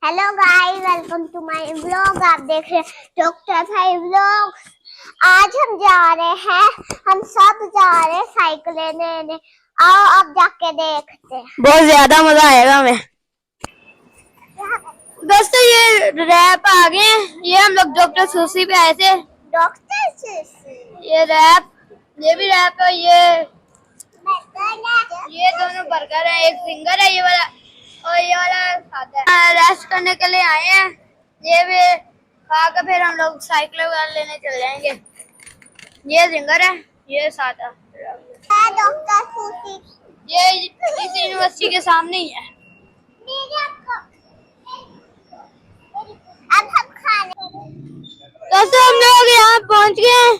Hello guys, welcome to my vlog. आप देख रहे हैं डॉक्टर भाई व्लॉग। आज हम जा रहे हैं, हम सब जा रहे हैं साइकिल लेने। आओ अब जाके देखते हैं, बहुत ज्यादा मजा आएगा हमें। दोस्तों ये रैप आ गए, ये हम लोग डॉक्टर सुशी पे आए थे। डॉक्टर सुशी, ये रैप, ये भी रैप है। ये दोनों बर्गर है, एक फिंगर है ये वाला और ये वाला सादा है। रेस्ट करने के लिए आए हैं, ये भी खा कर फिर हम लोग साइकिल वगैरह लेने चल जाएंगे। ये फिंगर है, ये सादा। डॉक्टर सुशी ये इस यूनिवर्सिटी के सामने ही है। अब हम खाने। दोस्तों हम लोग यहाँ पहुँच गए हैं।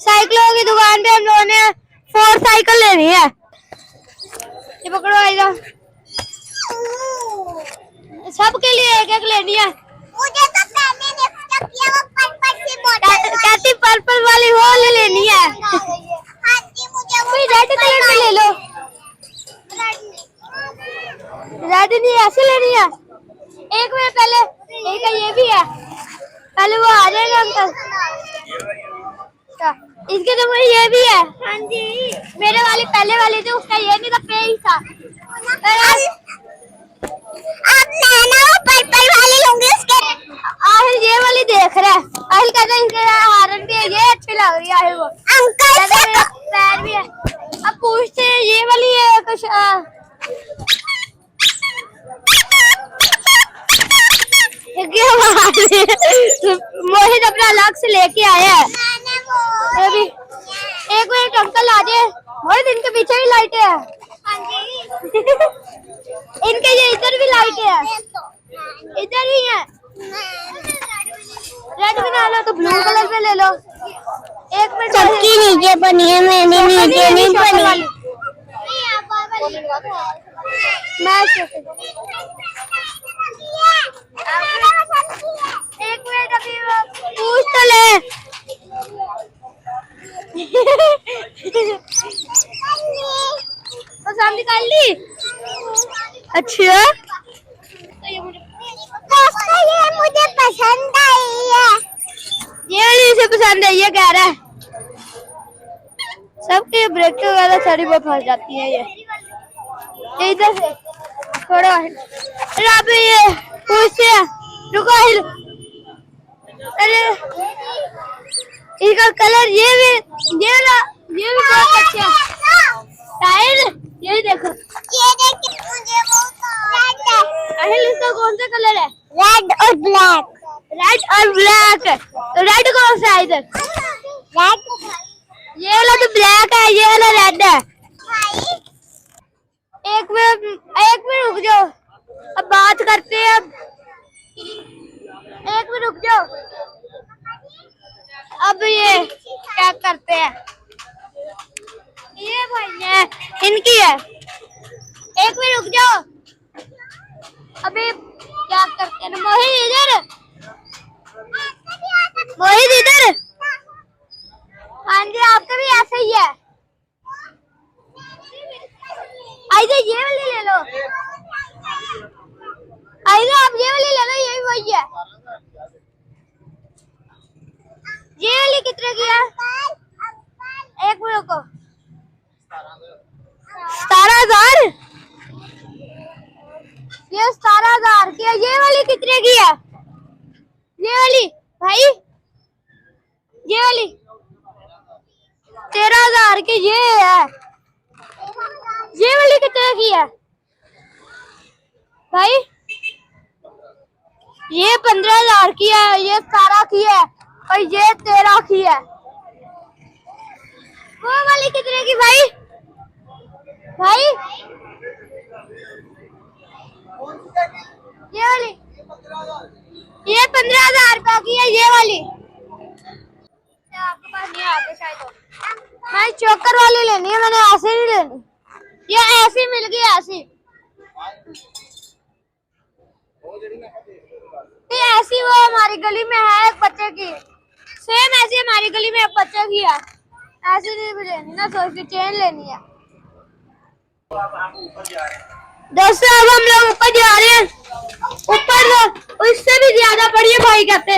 साइकिलों की दुकान पे हम लोगों ने 4 साइकिल लेनी है। ये पकड़ो आइजा, सबके लिए एक एक लेनी है। मुझे तो पहले लिफ्ट किया वो पर्पल सी बोतल, कहती पर्पल वाली वो लेनी है। हाँ जी, मुझे वो रेड कलर में ले लो। रेड नहीं, ऐसे लेनी है। एक मिनट पहले, एक ये भी है, पहले वो आ जाएगा अंकल। इसके तो मुझे ये भी है। हाँ जी, मेरे वाली पहले वाली थी, उसका ये नहीं था, पे ही था। अब मैं ना वो पर्पल वाली लूंगी। उसके आहिल ये वाली देख रहा है। आहिल कहता है इसके हारन भी है, ये अच्छी लग रही है। आहिल वो अंकल से पैर भी है। अब पूछते हैं ये वाली है कुछ। मोहित अपना अलग से लेके आया है। ये भी एक मिनट अंकल आ जाए। मोहित इनके पीछे भी लाइटें हैं। इनके ये इधर भी लाइटें हैं, इधर भी है। रेड भी ना लो तो ब्लू कलर में ले लो। एक मिनट, सबकी नीचे बनी है, मैंने नीचे नहीं बनी। एक मिनट अभी पूछ तो ले। पसंद कर ली? अच्छा, दोस्तों ये मुझे पसंद आई है। ये वाली इसे पसंद है, ये कह रहा है। सबके ब्रेक वगैरह सारी बहुत फंस जाती है। ये इधर से थोड़ा अरे ये पूछते हैं, रुको। अरे इसका कलर ये भी बहुत अच्छा है। टायर ये देखो, ये देखिए, मुझे वो रेड है। अहिल इसका कौन सा कलर है? रेड और ब्लैक। रेड और ब्लैक। तो रेड कौन सा है इधर? रेड, ये वाला तो ब्लैक है, ये वाला रेड है। एक मिनट रुक जाओ, अब बात करते हैं। अब एक मिनट रुक जाओ, अब ये क्या करते हैं। ये भाई है, इनकी है। एक मिनट रुक जाओ, अभी क्या करते हैं। मोहित इधर, मोहित इधर। हाँ जी, आपका भी ऐसा ही है। आइए ये वाली ले लो। आइए आप ये वाली ले लो, ये भी वही है। ये वाली कितने की है? एक मिनट को 17,000। ये 17,000 की है। ये वाली कितने की है? ये वाली भाई, ये वाली 13,000 की ये है। ये वाली कितने की है भाई? ये 15,000 की है, ये 17 की है और ये 13 की है। वो वाली कितने की भाई? ये वाली ये 15,000 रुपए की है। ये वाली आपके पास नहीं आते शायद। मैं चोकर वाली लेनी है, मैंने ऐसे नहीं लेनी। ये ऐसी मिल गई, ऐसी। ये ऐसी वो हमारी गली में है एक बच्चे की, सेम ऐसी हमारी गली में एक बच्चे की है। ऐसी नहीं लेनी ना, सोच चेन लेनी है। दोस्तों अब हम लोग ऊपर जा रहे हैं। नहीं कहते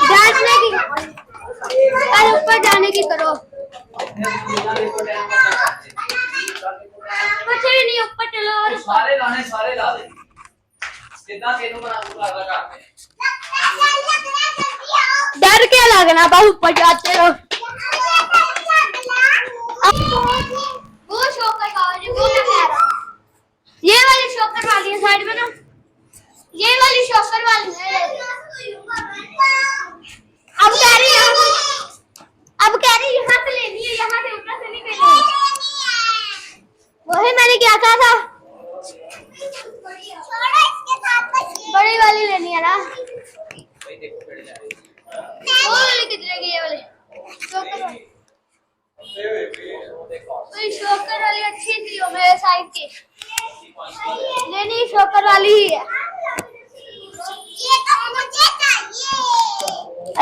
डांटने की, अरे ऊपर जाने की करो, कुछ भी नहीं, ऊपर चलो और सारे ला दे कितना तेनू बना पूरा करते डर के लगना बस ऊपर जाते रहो। वो शॉकर वाली, वो मैं कह रहा हूं, ये वाली शॉकर वाली है साइड में ना, ये वाली शॉकर वाली है। अब कह रही यहाँ से लेनी है, यहाँ से ऊपर से नहीं लेनी है। वही मैंने क्या कहा था, बड़ी वाली लेनी है ना। भाई देखो बैठ जा वो वाली कितने की, ये वाली शॉकर वाली, वही शॉकर वाली अच्छी थी वो मेरे साइज की, लेनी शॉकर वाली ही है। ये तो मुझे चाहिए।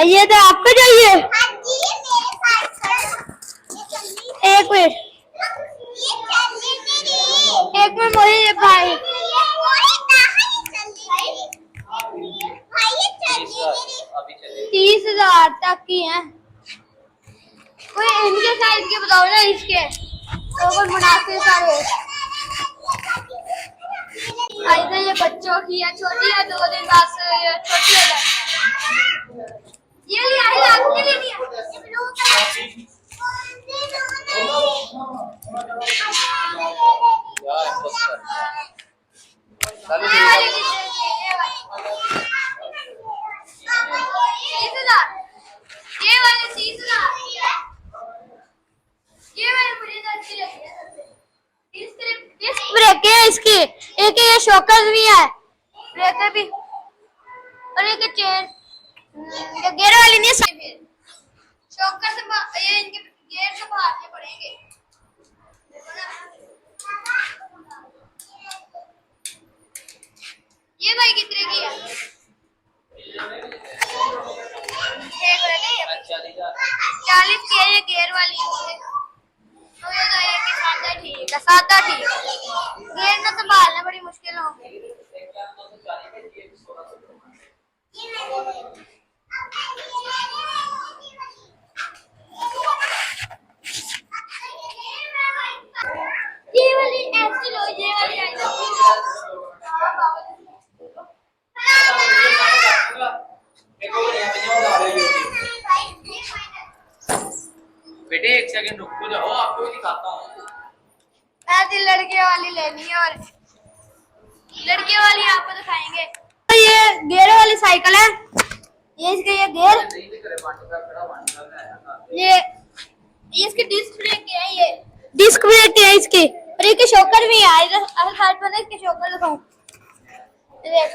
ये तो आपको चाहिए। हाँ जी, मेरे पास है। एक मिनट, ये चलनी मेरी। एक मिनट मोहित भाई, ओए कहाँ चलनी मेरी? भाई ये चलनी मेरी। अभी चले 30,000 तक की है। कोई इनके साइज के बताओ ना, इसके तो कोई मुनासिब सारे। ऐसे ये बच्चों की है, छोटी है, 2 दिन बाद से ये छोटी हो जाए। ये ले आई, आपके लिए नहीं है, ये ब्लू कलर। यार बस कर ये वाली कितने की है? ये वाली 30,000, ये वाली 30,000, ये वाली मुझे तो अच्छी लगी है सबसे। डिस्क ब्रेक है इसकी, एक ये शॉकर भी है, ब्रेकर भी, और एक चेन, ये गियर वाली नहीं है, शॉकर से ये इनके गियर से भागने पड़ेंगे। ये भाई कितने की है? एक रह गई, 40 की है, ये गियर वाली है। तो ये तो एक ही सादा ठीक है, सादा ठीक है। गियर ना संभालना बड़ी मुश्किल होगी। ये वाली ऐसी लो, ये वाली बेटे एक सेकंड रुको जाओ, आपको भी दिखाता हूँ। ऐसी लड़के वाली लेनी है, और लड़के वाली आपको दिखाएंगे। तो ये गियर वाली साइकिल है, ये इसके ये गियर, ये इसके डिस्क ब्रेक के है, ये डिस्क ब्रेक के है इसके, और एक शॉकर भी है। इधर अगर साइड पर इसके शॉकर दिखाऊं, ये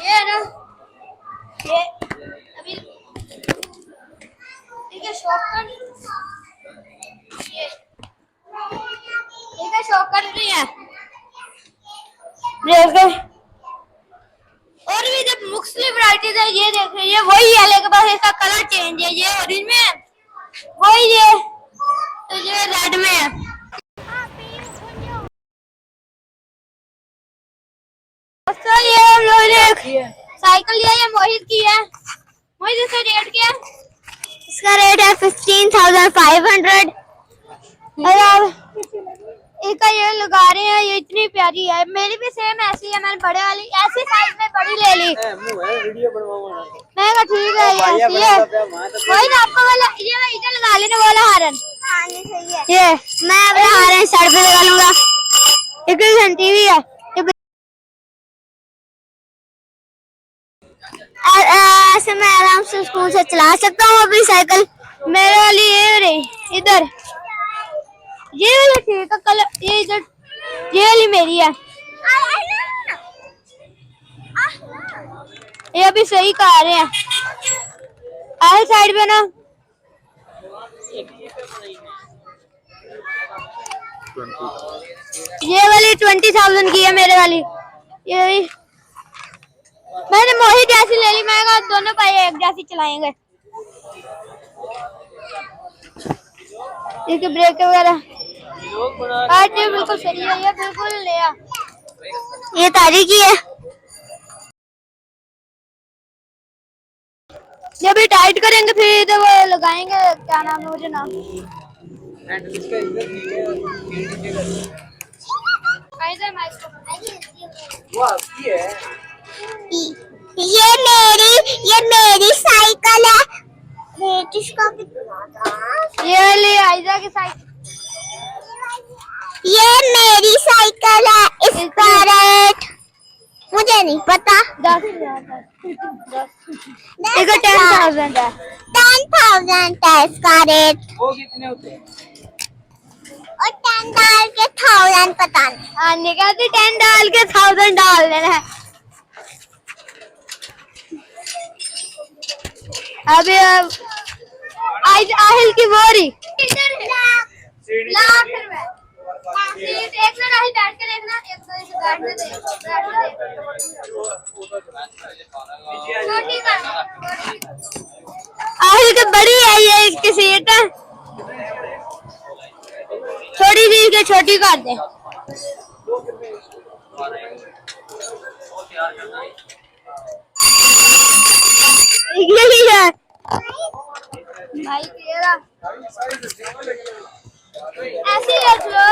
है ना, ये अभी ये शॉकर, ये शॉकर भी है, ब्रेक है। और भी जब मुख्तलिफ वैरायटीज है, ये देख रहे, ये वही है लेकिन बस इसका कलर चेंज है, ये ऑरेंज में है, वही ये तो ये रेड में है। दोस्तों ये हम लोगों ने साइकिल लिया, ये मोहित की है। मोहित इसका रेट क्या है? इसका रेट है 15,500। और अब इसका ये लगा रहे हैं, ये इतनी प्यारी है। मेरी भी सेम ऐसी है, मैंने बड़े वाली ऐसी साइज में बड़ी ले ली। वीडियो बनवाऊंगा मैं कहा ठीक है, ये ऐसी है। वही तो आपको वाला ये इधर लगा लेने वाला हारन, सही है। ये मैं अपना हारन सर पे लगा लूंगा। एक घंटी भी है, ऐसे मैं आराम से स्कूल से चला सकता हूँ अपनी साइकिल। मेरे वाली ये रही इधर, ये वाली ठीक है कलर, ये इधर ये वाली मेरी है। ये अभी सही कहा रहे हैं, आगे साइड पे ना ये वाली 20,000 की है मेरे वाली। ये भी मैंने मोहित जैसी ले ली, मैं कहा दोनों भाई एक जैसी चलाएंगे। इसके ब्रेक वगैरह ये बिल्कुल सही है, ये बिल्कुल नया, ये ताजी की है। टाइट करेंगे फिर तो वो लगाएंगे, क्या नाम है मुझे नाम एंड इसका इधर नहीं है नीचे का वो आपकी है। ये मेरी साइकिल है। रेट इसका कितना था? ये वाली आयजा की साइकिल। ये मेरी साइकिल है, इसका रेट मुझे नहीं पता। 10,000 इसका 10,000 है। 10,000 है इसका रेट। वो कितने होते हैं? और 10 डाल के 1000 पता नहीं। हाँ निकालती 10 डाल के 1000 डाल देना है। अभी आहिल की बोरी लाख रुपए। सीट एक ना नहीं बैठ के देखना, एक तो इसे बैठ के देख, छोटी कर। आहिल की बड़ी है ये, इसकी सीट है छोटी सी, इसके छोटी कर दे। यही है भाई तेरा ऐसे ही रख लो।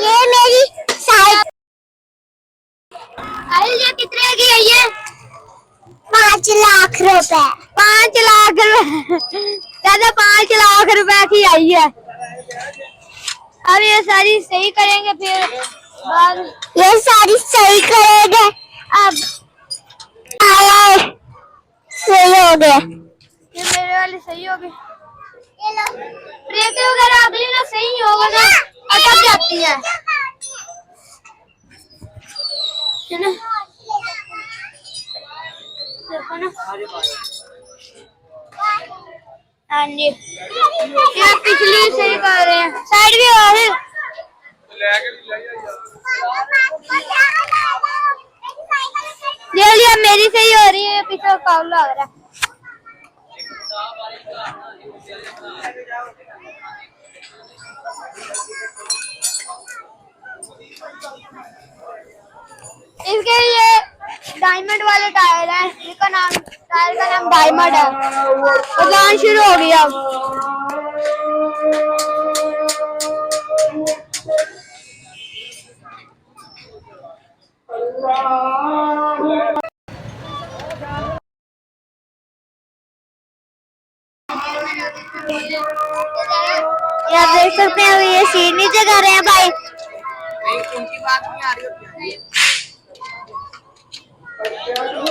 ये मेरी साइकिल। आहिल ये कितने की है ये? 5 लाख रुपए। 5 लाख रुपए दादा, 5 लाख रुपए की आई है। अब ये सारी सही करेंगे फिर बाद। ये सारी सही करेंगे। अब आया सही हो गया। ये मेरे वाली सही होगी। ब्रेक वगैरह अगली ना सही होगा ना, अटक जाती है ना। देखो ना। हाँ जी ये पिछली सही कर रहे हैं, साइड भी और है। ये लिया मेरी सही हो रही है, पीछे काउल लग रहा है। इसके लिए डायमंड वाले टायर हैं, इसका नाम टायर का नाम डायमंड है। उड़ान शुरू हो गई अब। आप देख सकते हैं ये सीट नीचे कर रहे हैं भाई। उनकी बात नहीं आ रही होती है।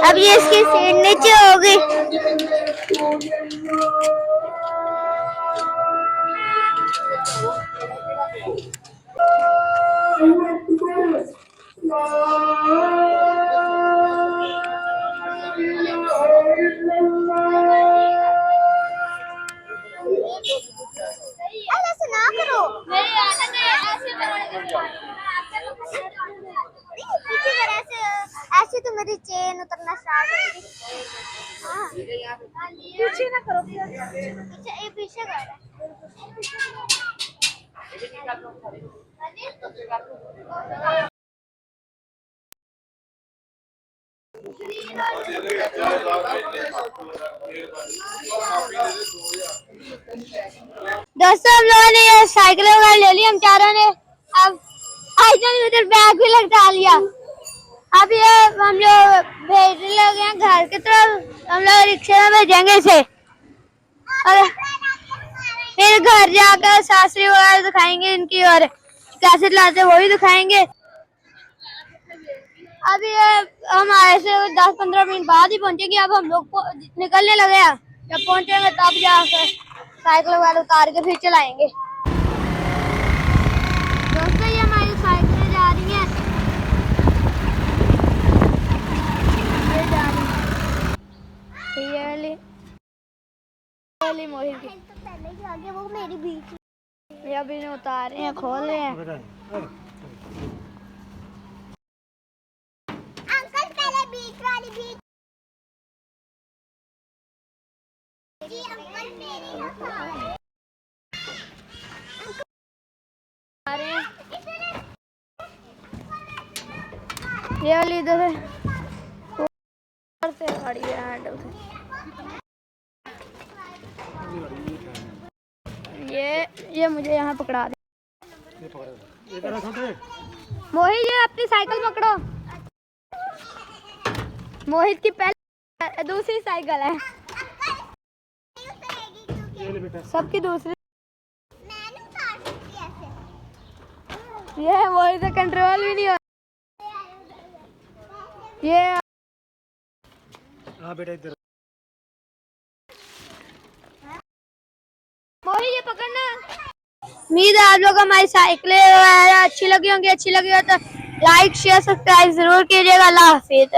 अब ये इसकी सीट नीचे होगी। ऐसे ना करो। मेरी आदत है ऐसे करने की। पीछे कर ऐसे। ऐसे तो मेरी चेन उतरना स्टार्ट होगी। हाँ पीछे ना करो। पीछे ये पीछे कर। दोस्तों हम लोगों ने ये साइकिल वगैरह ले ली हम चारों ने। अब आयजा ने उधर बैग भी लगा लिया। अब ये हम लोग भेजने लगे हैं घर की तरफ। हम लोग रिक्शे में भेजेंगे इसे और फिर घर जाकर सासरी वगैरह दिखाएंगे इनकी, और कैसे लाते वो भी दिखाएंगे। अब ये हम आए से 10-15 मिनट बाद ही पहुंचेंगे। अब हम लोग निकलने लगे हैं, जब पहुंचेंगे तब जाकर साइकिल वगैरह उतार के फिर चलाएंगे। दोस्तों ये हमारी साइकिलें जा रही हैं, ये जा रही है। ये वाली मोहित की तो पहले ही आगे वो मेरी बीच। ये अभी इन्हें उतार रहे हैं, खोल रहे हैं। अंकल पहले बीच वाली बीच। जी अंकल मेरी ना आ रहे हैं ये वाली इधर से गाड़ी है हैंडल से। ये मुझे यहाँ पकड़ा दे। मोहित ये अपनी साइकिल पकड़ो। मोहित की पहले दूसरी साइकिल है, सबकी दूसरी। ये मोहित से कंट्रोल भी नहीं हो। ये हाँ बेटा इधर मोहित ये पकड़ना। उम्मीद है आप लोग हमारी साइकिलें अच्छी लगी होंगी। अच्छी लगी हो तो लाइक शेयर सब्सक्राइब जरूर कीजिएगा। अल्लाह हाफिज़।